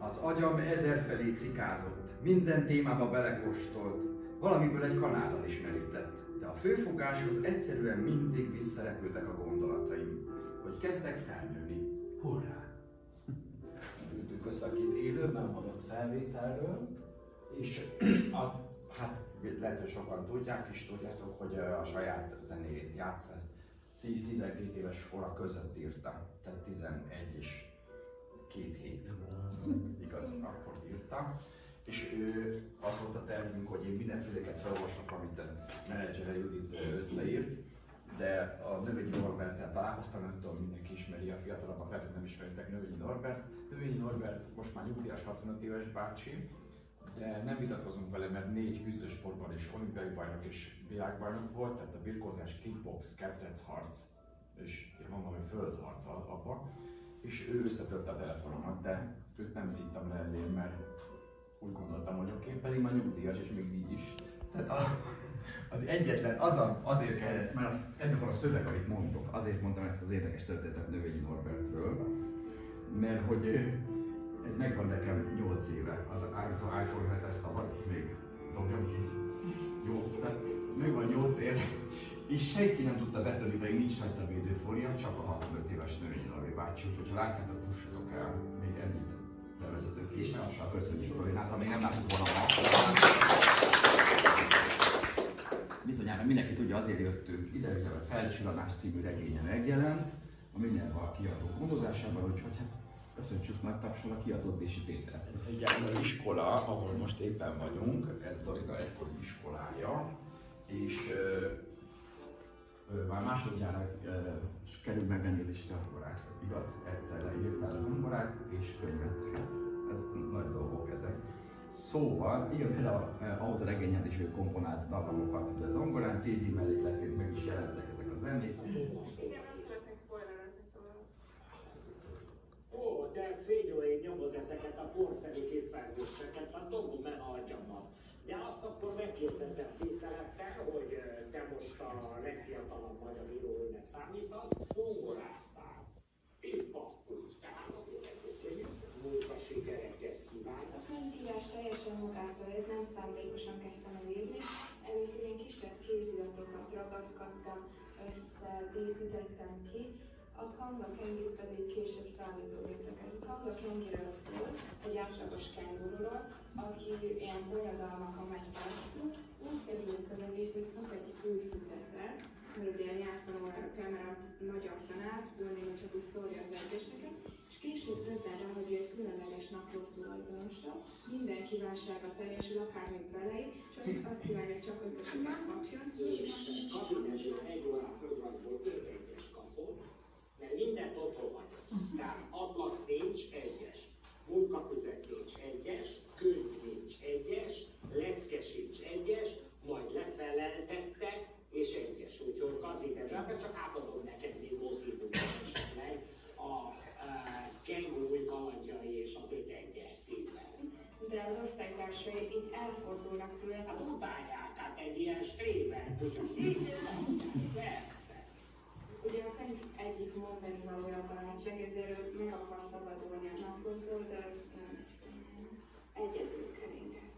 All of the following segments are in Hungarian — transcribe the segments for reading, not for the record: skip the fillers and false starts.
Az agyam ezerfelé cikázott, minden témába belekóstolt, valamiből egy kanállal is merített, de a főfogáshoz egyszerűen mindig visszarepültek a gondolataim, hogy kezdek felnőni. Hurrá! Ültünk össze a két élőben mondott felvételről, és azt, hát lehet, hogy sokan tudják is, tudjátok, hogy a saját zenéjét játsz, ezt 10-12 éves kora között írta, tehát 11 és 2 hét. Igaz, akkor írta. És az volt a tervünk, hogy én mindenféleket felolvasok, amit a menedzsere Judit összeírt, de a Növényi Norberttel találkoztam, nem tudom, mindenki ismeri, a fiatalabbak lehet, nem ismeritek Növényi Norbert. Növényi Norbert most már nyugdíjas 65 éves bácsi, de nem vitatkozunk vele, mert 4 küzdősportban is olimpiai bajnok és világbajnok volt, tehát a birkózás, kickbox, ketrecharc, és van valami földharc abba. És ő összetörte a telefonomat, de őt nem szittam le ezért, mert úgy gondoltam, hogy oké, pedig már nyugdíjas, és még így is. Tehát az egyetlen, azért kellett, mert ebben van a szöveg, amit mondok, azért mondtam ezt az érdekes történetet Növényi Norbertről, mert hogy ez megvan nekem 8 éve, az iPhone 7-es szabad, még dobjam ki. Jó, tehát megvan 8 éve, és senki nem tudta betörni, pedig nincs rajta a védőfólia, csak a 65 éves Növényi Norbi bácsi, úgyhogy ha látjátok, fussatok el, még ennyit bevezető készen, lassan köszönjük Rolinát, ha még nem látjuk volna ma. Bizonyára mindenki tudja, azért jöttünk ide, hogy a Felcsillanás című regénye megjelent, a Minerva kiadó gondozásában, úgyhogy hát köszönjük nagy tapsol a kiadót Dési Pétert. Ez egyáltalán az iskola, ahol most éppen vagyunk, ez Dorina egykori iskolája, és már másodjára kerül megrendezésre a zongorák, igaz? Egyszerre írtál a zongorák és könyvet. Ez nagy dolgok ezek. Szóval, igen, például ahhoz a regényhez is ő komponált dallamokat, hogy a zongorán CD mellékletként meg is jelentek ezek a zenék. Ó, te figyelj, nyomod ezeket a porszeri kifejezéseket, a dobom el a agyamat. De azt akkor megkérdezem tisztelettel, hogy te most a legfiatalabb magyar íróhőnek számítasz, zongoráztál. Piszpakkus, tehát munka sikereket kívánok. A könyvírás teljesen magától jött, nem szándékosan kezdtem el írni. Először ilyen kisebb kéziratokat ragaszkodtam, díszítettem ki. A Kanga Kengit pedig később számítógépre kezdett. Kanga Kengiről szól, egy átlagos kengururól, aki ilyen bonyodalmakon megy keresztül. Úgy került a megészítünk egy főfüzetre, mert ugye jártam kell, mert a magyar tanár, néha csak úgy szórja az egyeseket, és később döbben rá, hogy egy különleges napló tulajdonosa, minden kívánsága teljesül, akármit beleid, és azt kívánja, hogy csak ötöseket kapjon. És Kazimezsőn 1 órán földrajzból 5 egyest kapott, mert mindent otthon hagyott. Tehát atlasz nincs, 1-es, munkafüzet nincs, 1-es, könyv nincs, 1-es, lecke sincs, 1-es, majd lefeleltette, és 1-es. Úgyhogy Kazimezsőn, hát csak átadom neked még motivum esetleg a Kenguru kalandjai és az 5-1-es címmel. De az osztálytársai így elfordulnak tőle. Hát utálják, hát egy ilyen stréber, ugyan. Persze. Ugye a könyv egyik mondani valója a barátság, ezért ő meg akar szabadulni a naplótól, de az nem egy könnyen. Egyedül keringett,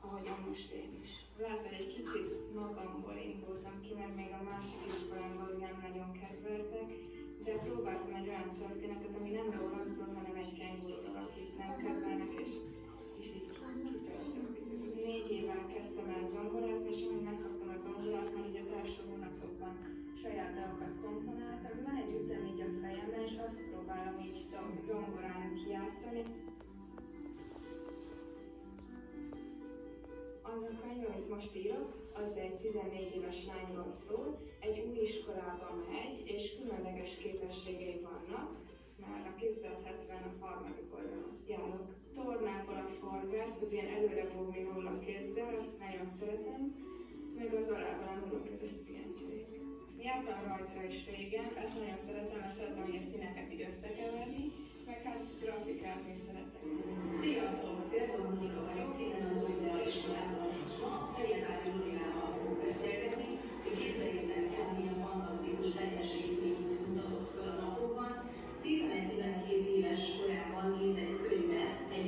ahogyan most én is. Látod, egy kicsit magamból indultam ki, mert még a másik iskolámban nem nagyon kedveltek, de próbáltam egy olyan történetet, ami nem rólam szól, hanem egy kengururól, akit nem kedvelnek, és így kitöltöm. 4 éven kezdtem el zongorázni, és amíg megkaptam a zongorát, már így az első hónapokban saját dalokat komponáltam. Van egy ütem így a fejemben, és azt próbálom így zongorán kijátszani. Az a könyv, amit most írok, az egy 14 éves lányról szól, egy új iskolába megy, és különleges képességei vannak. Már a 273. oldalon járok. Tornából a forgárc, az ilyen előre búgni róla kézzel, azt nagyon szeretem, meg az alában a nullakezes szigettyűjék. Jártam rajzra is régen, ezt nagyon szeretem, mert szeretem így a színeket így összekeverni, meg hát grafikázni szeretek. Sziasztok! Például Monika vagyok, innen az Új Iskolában. Ma Fehérvári Lulinával fogok beszélgetni, hogy képzeljétek el, milyen fantasztikus teljesítményt mutatott föl a napokban. 11-12 éves korában írt egy könyvet egy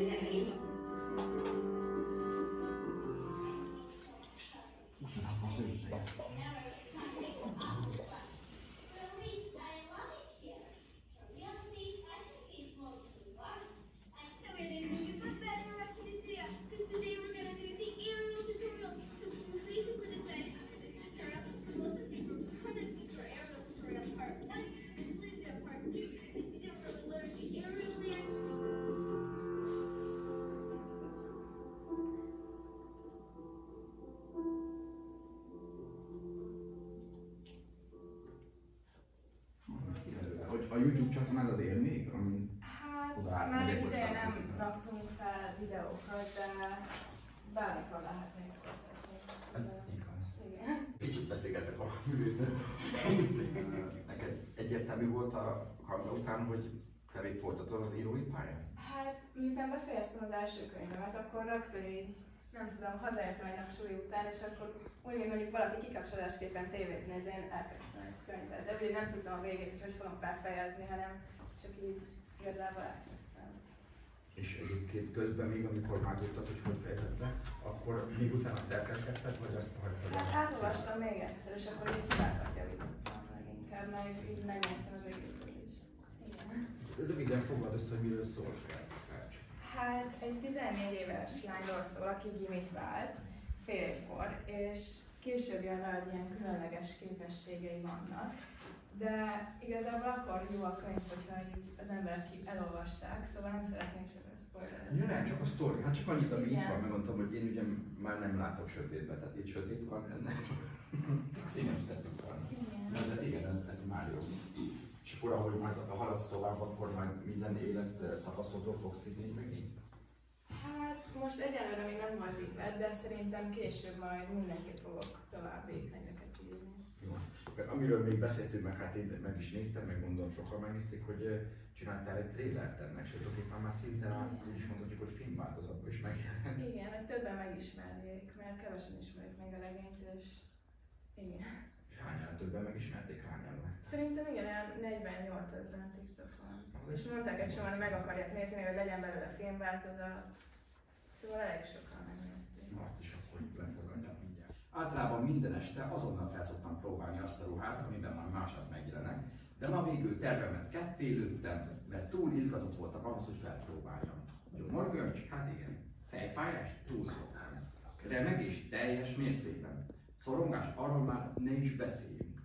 A YouTube csatornád az él még? Hát, már egy ideje nem raktunk fel videókat, de bármikor lehet még folytatni. Ez igaz. Igen. Kicsit beszélgetek a művészetről. Neked egyértelmű volt a kamera után, hogy te még folytatod az írói pályát? Hát, miután befejeztem az első könyvemet, akkor rögtön így, nem tudom, hazaértem egy nap suli után, és akkor úgy, mint mondjuk valaki kikapcsolásképpen tévét néz, én elkezdtem egy könyvet. De ugye nem tudtam a végét, hogy fogom befejezni, hanem csak így igazából elkezdtem. És egyébként közben még, amikor már tudtad, hogy fejezed be, akkor még utána szerkesztetted, vagy azt hagytad? Hát átolvastam még egyszer, és akkor így hibákat javítottam leginkább, meg így megnéztem az egészet is. Igen. Röviden foglald össze, hogy miről szól ez a felcs. Hát egy 14 éves lányról szól, aki gimit vált fél évkor, és később jön rá, hogy ilyen különleges képességei vannak. De igazából akkor jó a könyv, hogyha így az emberek elolvassák, szóval nem szeretnék sokat spoilerezni. Ja, nem, csak a sztori. Hát csak annyit, ami itt van, megmondtam, hogy én ugye már nem látok sötétbe, tehát itt sötét van, ennek színes tettük van. De igen, ez már jó. És akkor ahogy majd haladsz tovább, akkor majd minden élet szakaszodról fogsz írni megint? Hát most egyelőre még nem volt itt, de szerintem később majd mindenképp fogok további könyveket írni. Jó. Amiről még beszéltünk, meg hát én meg is néztem, meg gondolom sokan megnézték, hogy csináltál egy trélert ennek, sőt, már szinte úgy is mondhatjuk, hogy filmváltozatban is megjelent. Igen, hogy többen megismerjék, mert kevesen ismerik meg a regényt, és igen. És hányan többen megismerték, hányan? Szerintem igen, olyan 48 000 TikTokon. És mondták egy sokan, hogy meg akarják nézni, hogy legyen belőle filmváltozat. Szóval elég sokan megnézték. Azt is akkor lefogadjam mindjárt. Általában minden este azonnal felszoktam próbálni azt a ruhát, amiben már másnap megjelenek, de ma végül tervemet ketté lőttem, mert túl izgatott voltam ahhoz, hogy felpróbáljam. Gyomorgörcs? Hát igen. Fejfájás? Túlzottan. Remegés? Teljes mértékben. Szorongás? Arról már ne is beszéljünk.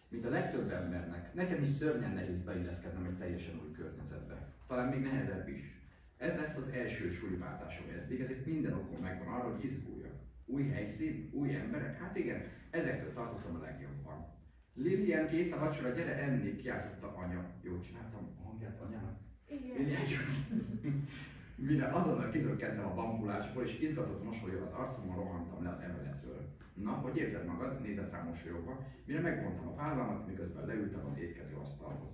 Mint a legtöbb embernek, nekem is szörnyen nehéz beilleszkednem egy teljesen új környezetbe. Talán még nehezebb is. Ez lesz az első suliváltásom eddig, ezért minden okom megvan arra, hogy izguljak. Új helyszín, új emberek? Hát igen, ezektől tartottam a legjobban. Lilian, kész a vacsora, gyere enni, kiáltotta anya. Jól csináltam a hangját anyának? Igen. Mire azonnal kizökkentem a bambulásból, és izgatott mosollyal az arcomon rohantam le az emeletről. Na, hogy érzed magad? Nézett rám mosolyogva, mire megvontam a vállamat, miközben leültem az étkező asztalhoz.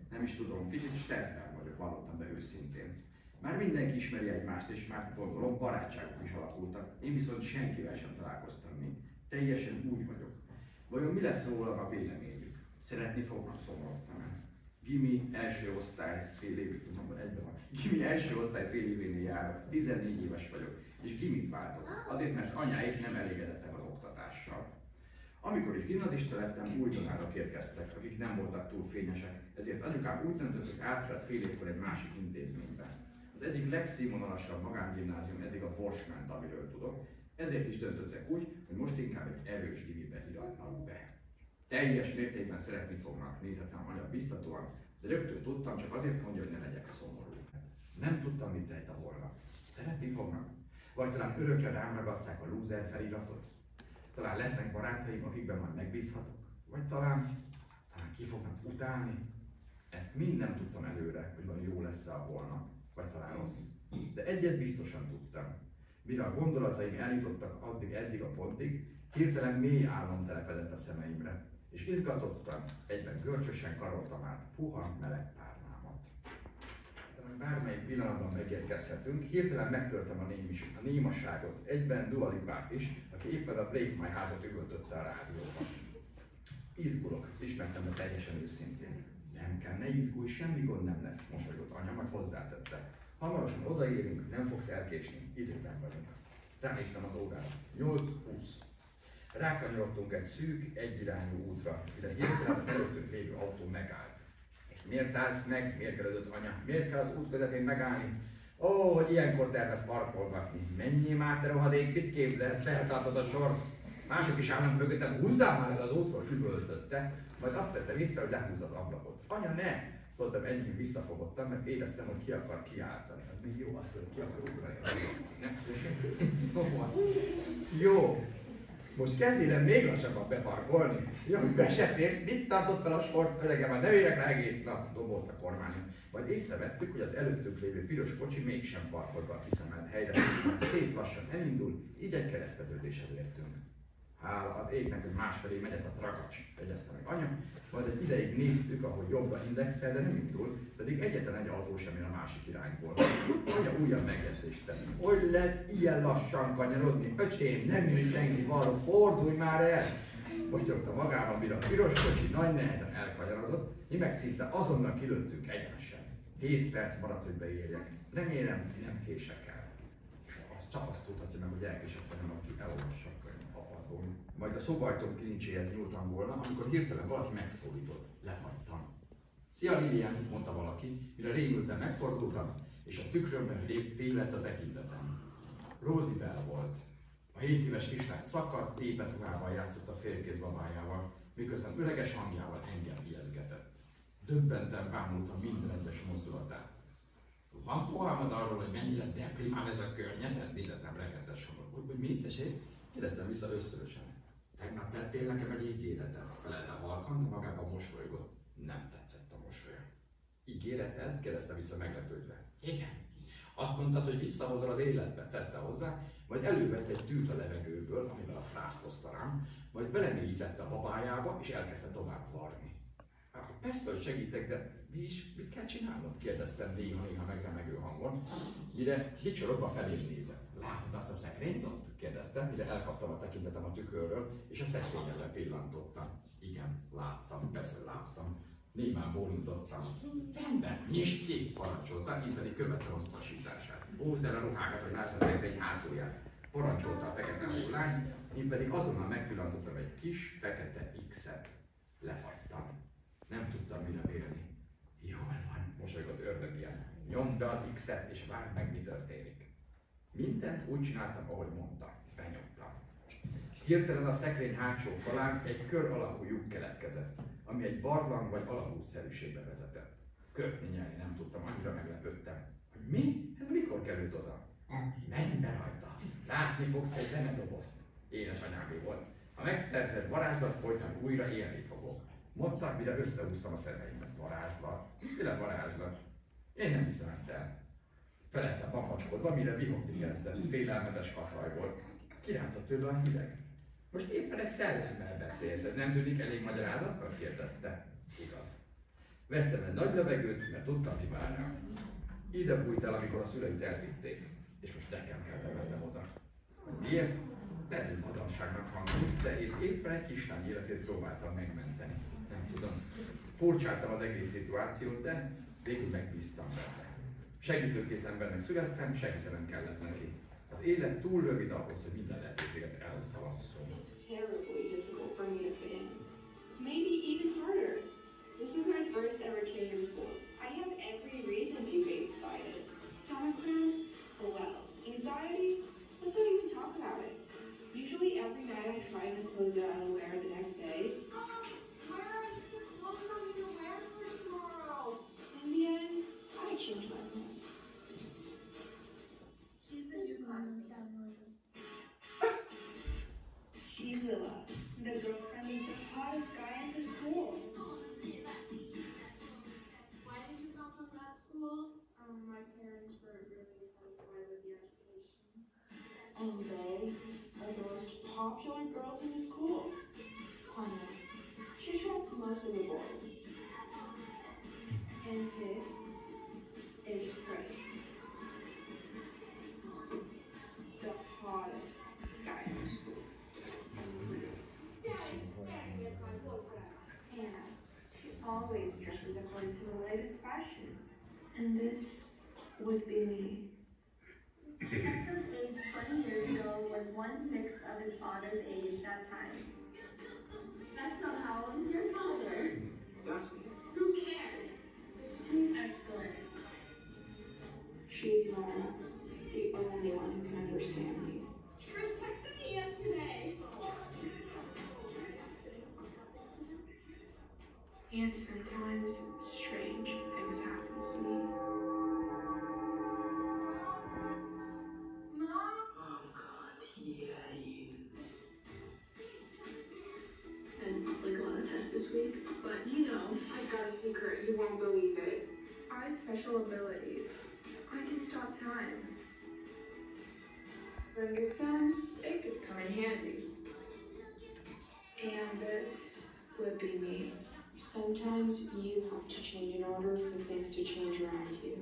Nem is tudom, kicsit stresszben vagyok, vallottam be őszintén. Már mindenki ismeri egymást, és már gondolom, barátságok is alakultak. Én viszont senkivel sem találkoztam még. Teljesen új vagyok. Vajon mi lesz róla a véleményük? Szeretni fognak, szomorodtam el. Gimi első osztály fél événél járok, 14 éves vagyok, és gimit váltok, azért mert anyáik nem elégedettek az oktatással. Amikor is gimnazista lettem, új tanárok érkeztek, akik nem voltak túl fényesek, ezért anyukám úgy döntött, hogy átvett fél évkor egy másik intézménybe. Az egyik legszínvonalasabb magángimnázium eddig a Borsment, amiről tudok, ezért is döntöttek úgy, hogy most inkább egy erős gimibe iratnak be. Teljes mértékben szeretni fognak, nézett rám anya biztatóan, de rögtön tudtam, csak azért mondja, hogy ne legyek szomorú. Nem tudtam, mit rejt a holnap. Szeretni fognak? Vagy talán örökre rám ragasztják a lúzer feliratot? Talán lesznek barátaim, akikben majd megbízhatok? Vagy talán ki fognak utálni? Ezt mind nem tudtam előre, hogy van jó lesz a holnap, vagy talán rossz. De egyet biztosan tudtam. Mire a gondolataim eljutottak eddig a pontig, hirtelen mély álom telepedett a szemeimre, és izgatottan, egyben görcsösen karoltam át puha, meleg párnámat. Bármelyik pillanatban megérkezhetünk, hirtelen megtörtem a némaságot, egyben Dua Lipát is, aki éppen a Break My Heart-ot üvöltötte a rádióban. Izgulok, ismertem be teljesen őszintén. Nem kell, ne izgulj, semmi gond nem lesz, mosolygott anya, majd hozzátette. Hamarosan odaérünk, nem fogsz elkésni, időben vagyunk. Ránéztem az órára. 8:20. Rákanyarodtunk egy szűk, egyirányú útra, mire hirtelen az előttünk lévő autó megállt. És miért állsz meg? Mérgelődött anya. Miért kell az út közepén megállni? Ó, hogy ilyenkor tervez parkolgatni. Menjél már, te rohadék, mit képzelsz? Feltartod a sort. Mások is állnak mögöttem, húzzál már el az útról, üvöltötte. Majd azt vette vissza, hogy lehúzza az ablakot. Anya, ne! Szóltam, enyhén visszafogottam, mert éreztem, hogy ki akar kiáltani. Az még jó, azt hogy ki akar ugrani. Szóval, jó. Most kezdjél még lassabban beparkolni. Ja, hogy be se férsz, mit tartott fel a sort, öregem, már ne érek rá egész nap, dobolt a kormányon. Majd észrevettük, hogy az előttünk lévő piros kocsi mégsem parkolva a kiszemelt helyre, mert szép lassan elindul, így egy kereszteződéshez értünk. Hála az égnek, hogy másfelé megy ez a tragacs, jegyezte meg anya, majd egy ideig néztük, ahogy jobbra indexel, de nem indul, pedig egyetlen egy autó sem jön a másik irányból. Anya újabb megjegyzést tenni. Hogy lehet ilyen lassan kanyarodni? Öcsém, nem jön senki balra, fordulj már el! Motyogta magában, mire a piros kocsi nagy nehezen elkanyarodott, mi meg szinte azonnal kilőttünk egyenesen. 7 perc maradt, hogy beérjek. Remélem, nem kések el. Csak azt tudhatja meg, hogy elkésett, nem aki elolvassa a könyv apadón. Majd a szobajtom kilincséhez nyúltam volna, amikor hirtelen valaki megszólított. Lefagytam. Szia Lilian, mondta valaki, mire rémülten megfordultam, és a tükrömben tévedt a tekintetem. Rosie Bell volt. A 7 éves kislány szakadt, tépet ruhában játszott a félkész babájával, miközben öreges hangjával engem ijeszgetett. Döbbenten bámultam minden egyes mozdulatát. Van fogalmad arról, hogy mennyire deprimál ez a környezet? Nézettem rekettes hangot. Hogy mit, esély? Kérdeztem vissza ösztönösen. Tegnap tettél nekem egy ígéretet? Felelte halkan, de magában mosolygott. Nem tetszett a mosolya. Ígéreted? Kérdezte vissza meglepődve. Igen. Azt mondtad, hogy visszahozol az életbe, tette hozzá, majd elővette egy tűt a levegőből, amivel a frászt hozta rám, majd belemélyítette a babájába, és elkezdte tovább varni. Persze, hogy segítek, de mit kell csinálnom? Kérdeztem néha megremegő hangon, mire vicsorogva felém nézett. Látod azt a szekrényt ott? Kérdezte, mire elkaptam a tekintetem a tükörről, és a szekrényre pillantottam. Igen, láttam, persze láttam. Némán bólintottam. Rendben, nyisd ki, parancsolta, így pedig követtem az utasítását. Húzd el a ruhákat, hogy lásd a szekrény hátulját. Parancsolta a fekete lány, én pedig azonnal megpillantottam egy kis, fekete X-et. Lefagytam. Nem tudtam mire vélni. Jól van, mosolygott ördögien. Nyomd be az X-et, és várd meg, mi történik. Mindent úgy csináltam, ahogy mondta. Benyomtam. Hirtelen a szekrény hátsó falán egy kör alakú lyuk keletkezett, ami egy barlang vagy alagútszerűségbe vezetett. Köpni nyelni nem tudtam, annyira meglepődtem. Hogy mi? Ez mikor került oda? Menj be rajta! Látni fogsz egy zenedobozt. Édesanyámé volt. Ha megszerzed varázslat, folyton újra élni fogok. Mondta, mire összehúztam a szemeimet. Varázslat? Miféle varázslat? Én nem hiszem ezt el. Feleltem makacskodva, mire vihogni kezdett. Félelmetes kacaj volt. Kiránzott tőle a hideg. Most éppen egy szellemmel beszélsz, ez nem tűnik elég magyarázattal? Kérdezte. Igaz. Vettem egy nagy levegőt, mert tudtam, mi vár rám. Ide bújt el, amikor a szüleit elvitték. És most nekem kell bevennem oda. Miért? Lehet, hogy magamságnak hangzik, de én éppen egy kislány életét próbáltam megmenteni. Nem tudom. Furcsáltam az egész szituációt, de végül megbíztam benne. Segítőkész embernek születtem, segítenem kellett neki. Az élet túl rövid ahhoz, hogy minden lehetőséget elszalasszom. It's terribly difficult for me to fit in. Maybe even harder. This is my first ever change of school. I have every reason to be excited. Stomach cramps? Oh well. Anxiety? Let's not even talk about it. Usually every night I try on the clothes that I will wear the next day. Where is the clothes I'm going to wear for tomorrow? In the end, I changed my plans. She's the new classmate. She's Willa, the girlfriend of the hottest guy in the school. Why did you come from that school? My parents were really satisfied with the education. And they are the most popular girls in the school. Tanya, she trusts most of the boys. And his is Chris, the hottest guy in the school. Hannah, she always dresses according to the latest fashion. And this would be me. Tesla's age 20 years ago was 1/6 of his father's age that time. That's so how old is your father? That's me. Who cares? Excellent. She's Laura, the only one who can understand me. Chris texted me yesterday. And sometimes strange things happen to me. Mom? Oh God, yeah, you. And like a lot of tests this week, but you know, I've got a secret, you won't believe it. I have special abilities. I can stop time. When good sounds, it could come in handy. And this would be me. Sometimes you have to change in order for things to change around you.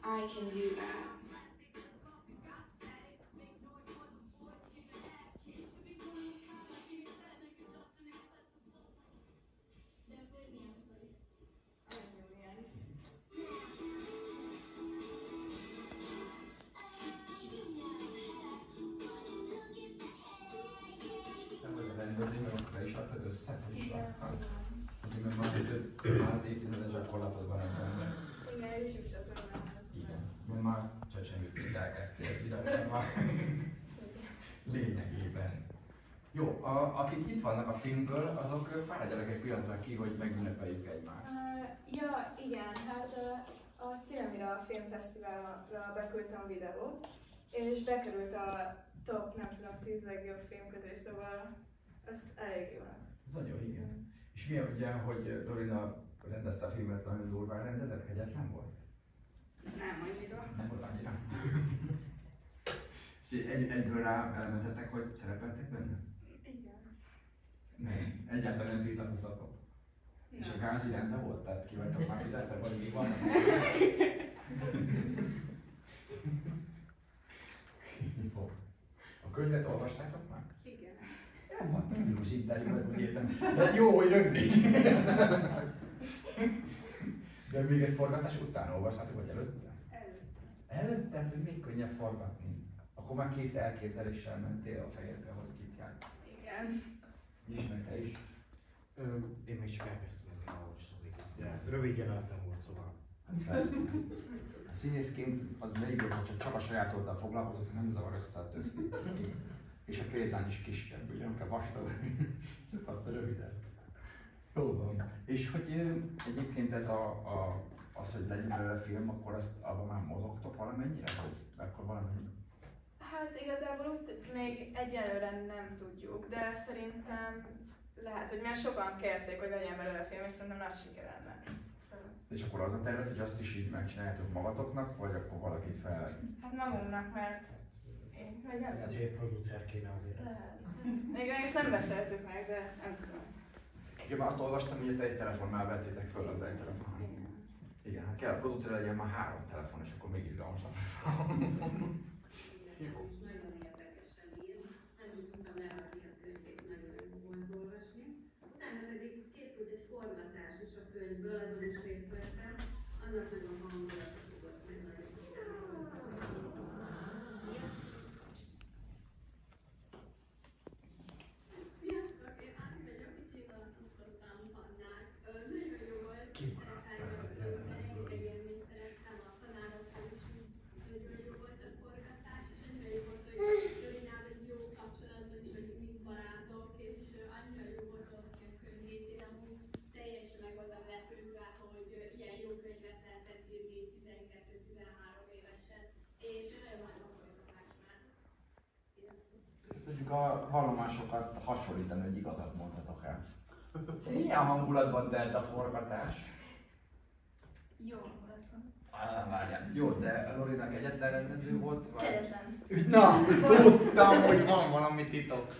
I can do that. That's Leanne's place. I don't know Leanne. Nem vagy a rendező, mert akkor le is adtad össze, is raktad. Azért mert már az évtizedes gyakorlatodban ebben. Igen, YouTube csatornán. Igen. Mert már csecsemőként elkezdtél videóban már. Lényegében. Jó, akik itt vannak a filmből, azok fáradjanak egy pillanatra ki, hogy megünnepeljük egymást. Ja, igen, hát a Cinemira Filmfesztiválra beküldtem a videót, és bekerült a top, nem tudom, 10 legjobb film közé, szóval ez elég jó. Ez nagyon igen. És mi ugye, hogy Dorina rendezte a filmet, nagyon durván rendezett, kegyetlen volt? Nem annyira. Nem volt annyira. És egyből rá elmentettek, hogy szerepeltek benne? Igen. Nem, egyáltalán nem tiltakozatok. És a gázsi rendben volt? Tehát ki vagytok már fizetve, vagy még vannak? Jó. A könyvet olvastátok már? Igen. Fantasztikus interjú, ez úgy értem. De jó, hogy rögzít. De még ez forgatás után olvastátok, vagy előtte? Előtte. Előtte? Hát, hogy még könnyebb forgatni. Akkor már kész elképzeléssel mentél a fejedbe, hogy kit játsz. Igen. Ismer te is? Én még csak elkezdtem ennél olvasni végig, de rövid jelenetem volt, szóval. Persze. A színészként az még jobb, hogyha csak a sajátoddal foglalkozok, nem zavar össze a többi. És a példány is kisebb, ugye, amikor vastag, csak azt a rövidet. Jó van. És hogy egyébként ez az, hogy legyen belőle film, akkor azt abban már mozogtok valamennyire? Vagy akkor valamennyire? Hát igazából úgy még egyelőre nem tudjuk, de szerintem lehet, hogy már sokan kérték, hogy legyen belőle film, és szerintem nagy siker lenne. Szóval, És akkor az a tervet, hogy azt is így megcsináljátok magatoknak, vagy akkor valakit fel... hát magunknak, mert én vagy nem Tehát, hogy tudom. egy producer kéne azért. Lehet. Még ezt nem beszéltük meg, de nem tudom. Ugye már azt olvastam, hogy ezt egy telefonnál vettétek föl az egy telefon. Igen. Igen, hát kell a producer legyen már 3 telefon, és akkor még izgalmasabb. Nagyon érdekesen ír, nem is tudtam leadni a könyvét, nagyon jó volt olvasni. Utána pedig készült egy forgatás is a könyvből, azon is részt vettem, annak meg a hangulata tudott meg nagyon Sziasztok, én Ági vagyok, és én alapítottam Hannát. Nagyon jó volt szerepelni, rengeteg élményt szereztem a tanárokkal is, nagyon jó volt a forgatás, és annyira jó volt, hogy Jorinával egy jó kapcsolatban is vagyunk, mint barátok, és annyira jó volt olvasni a könyvét. Én amúgy teljesen meg voltam lepődve, hogy ilyen jó könyvet lehetett írni 12-13 évesen, és nagyon várom a folytatást már. Tudjuk a vallomásokat hasonlítani, hogy igazat mondhatok el. Milyen hangulatban telt a forgatás? Jó hangulatban. Várjál. Jó, de Lorinak egyetlen rendező volt? Vagy... Kegyetlen. Na, tudtam, hogy van valami titok.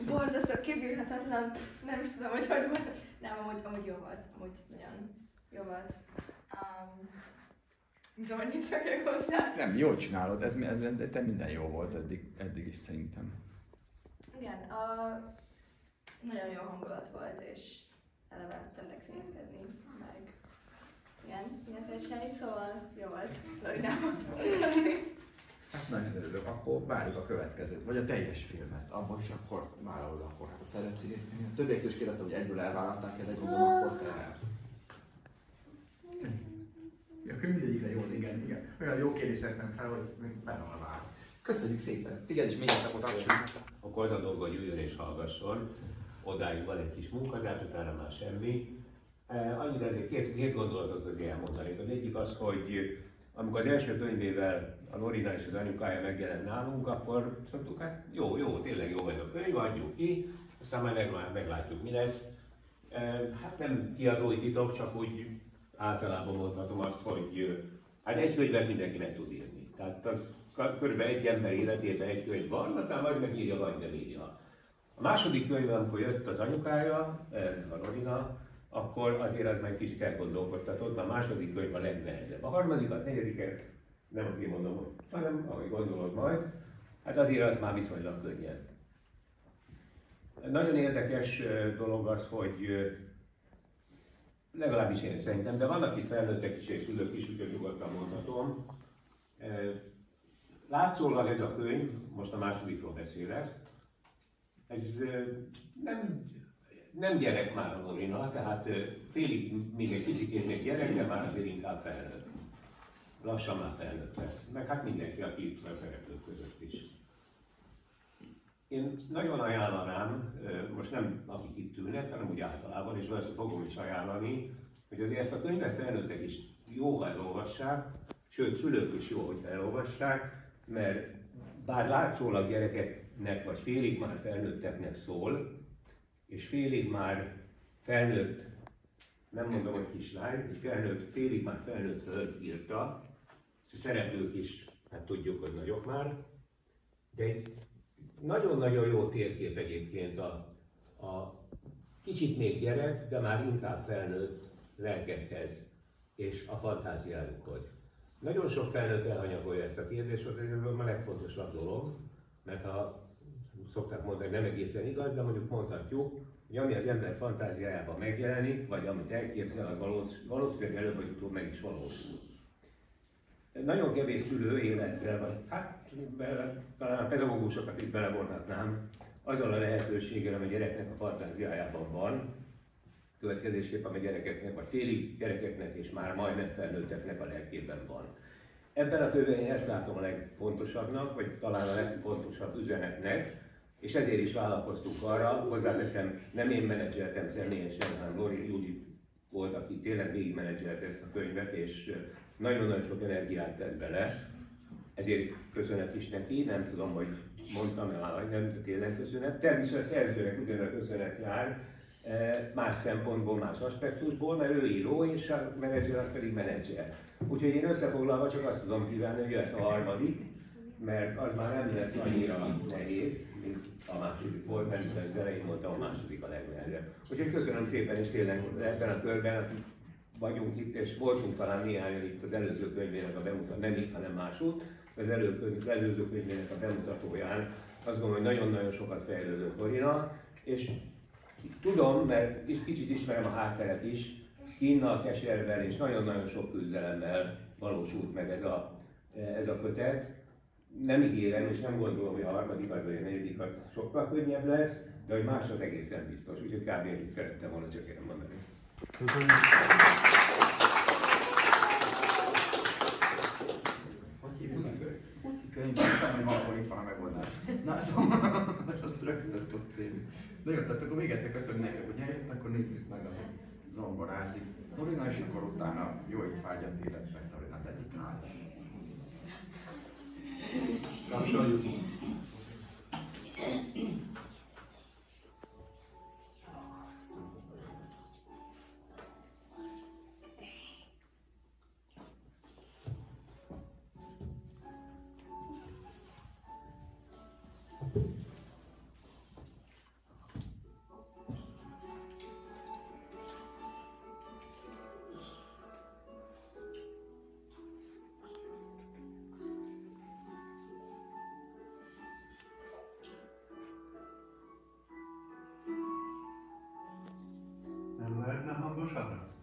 Borzasztó, kibírhatatlan, nem is tudom, hogy volt. Nem, amúgy jó volt, amúgy nagyon jó volt. Nem tudom, hogy mit rakjak hozzá. Nem, jól csinálod, ez te minden jó volt eddig is szerintem. Igen, nagyon jó hangulat volt, és eleve szeretek színészkedni, meg ilyeneket csinálni, szóval jó volt Floridában. Hát nagyon örülök, akkor várjuk a következőt, vagy a teljes filmet. Abban is akkor vállalod akkor, hát a szeretsz színészni. A többiektől is kérdeztem, hogy egyből elvállalták el, de gondolom akkor te. Ja, mindegyikre jól, igen. Olyan jó kérdések nem fel, hogy még benne van a vár. Köszönjük szépen! Téged is még egyszer mutatjuk. Akkor az a dolga, hogy üljön és hallgasson. Odáig van egy kis munka, de hát utána már semmi. Annyira két gondolatot tudok elmondani. Az egyik az, hogy amikor az első könyvével a Lorina és az anyukája megjelent nálunk, akkor szoktuk, hát jó, tényleg jó ez a könyv, adjuk ki, aztán majd meglátjuk, mi lesz. Hát nem kiadói titok, csak úgy általában mondhatom azt, hogy hát egy könyvet mindenki meg tud írni. Tehát az körülbelül egy ember életében egy könyv van, aztán majd megírja, vagy nem írja. A második könyv, amikor jött az anyukája, a Lorina, akkor azért az meg kicsit elgondolkodtatott, mert a második könyv a legnehezebb. A harmadikat, negyediket nem azért mondom, hanem ahogy gondolod majd, hát azért az már viszonylag könnyebb. Nagyon érdekes dolog az, hogy legalábbis én szerintem, de vannak itt felnőttek is és szülők is, úgyhogy nyugodtan mondhatom. Látszólag ez a könyv, most a másodikról beszélek, ez nem gyerek már a Lorina, tehát félig még egy kicsikét még gyerek, de már azért inkább felnőtt. Lassan már felnőtt lesz. Meg hát mindenki, aki itt a szereplők között is. Én nagyon ajánlanám, most nem akik itt ülnek, hanem úgy általában, és valószínűleg fogom is ajánlani, hogy azért ezt a könyvet felnőttek is jó, ha elolvassák, sőt, szülők is jó, hogy elolvassák, mert bár látszólag gyerekeknek, vagy félig már felnőtteknek szól, és félig már felnőtt, nem mondom, hogy kislány, félig már felnőtt hölgy írta, és a szereplők is, hát tudjuk, hogy nagyok már, de egy nagyon-nagyon jó térkép egyébként a kicsit még gyerek, de már inkább felnőtt lelkekhez és a fantáziájukhoz. Nagyon sok felnőtt elhanyagolja ezt a kérdést, hogy ez a legfontosabb dolog, mert ha szokták mondani, nem egészen igaz, de mondjuk mondhatjuk, hogy ami az ember fantáziájában megjelenik, vagy amit elképzel, az valószínűleg előbb vagy utóbb meg is valósul. Nagyon kevés szülő életre, vagy hát talán a pedagógusokat is belevonhatnám, azzal a lehetőséggel, ami a gyereknek a fantáziájában van, következésképpen a gyerekeknek, vagy félig gyerekeknek és már majdnem felnőtteknek a lelkében van. Ebben a könyvben én ezt látom a legfontosabbnak, vagy talán a legfontosabb üzenetnek, és ezért is vállalkoztunk arra, hozzáteszem, nem én menedzseltem személyesen, hanem Lori Judit volt, aki tényleg végigmenedzselte ezt a könyvet, és nagyon-nagyon sok energiát tett bele, ezért köszönet is neki, nem tudom, hogy mondtam el, nem tényleg köszönet. Természetesen a szerzőnek ugyanaz a köszönet jár, más szempontból, más aspektusból, mert ő író, és a menedzser az pedig menedzser. Úgyhogy én összefoglalva csak azt tudom kívánni, hogy jöhet a harmadik, mert az már nem lesz annyira nehéz, mint a második volt, mert az elején mondtam, a második a legnehezebb. Úgyhogy köszönöm szépen, és tényleg ebben a körben vagyunk itt, és voltunk talán néhányan itt az előző könyvének a bemutató, nem itt, hanem másút, az előző könyvének a bemutatóján. Azt gondolom, hogy nagyon-nagyon sokat fejlődött Lorina, és tudom, mert kicsit ismerem a hátteret is, kínnal, keservel és nagyon-nagyon sok küzdelemmel valósult meg ez a kötet. Nem ígérem, és nem gondolom, hogy a harmadik vagy a negyedik sokkal könnyebb lesz, de hogy másod egészen biztos. Úgyhogy kb. Én szerettem volna csak én mondani. Hogy hívjuk? Úti könyv, hogy valahol itt van a megoldás. Na, szóval, azt rögtön tudsz írni. De jó, tehát akkor még egyszer köszönjük nektek, hogy eljött, akkor nézzük meg, ahogy zongorázik. Lorina, és akkor utána jó étvágyat, illetve Lorina dedikál. Kapcsoljuk. Nem lehetne hangosabbra?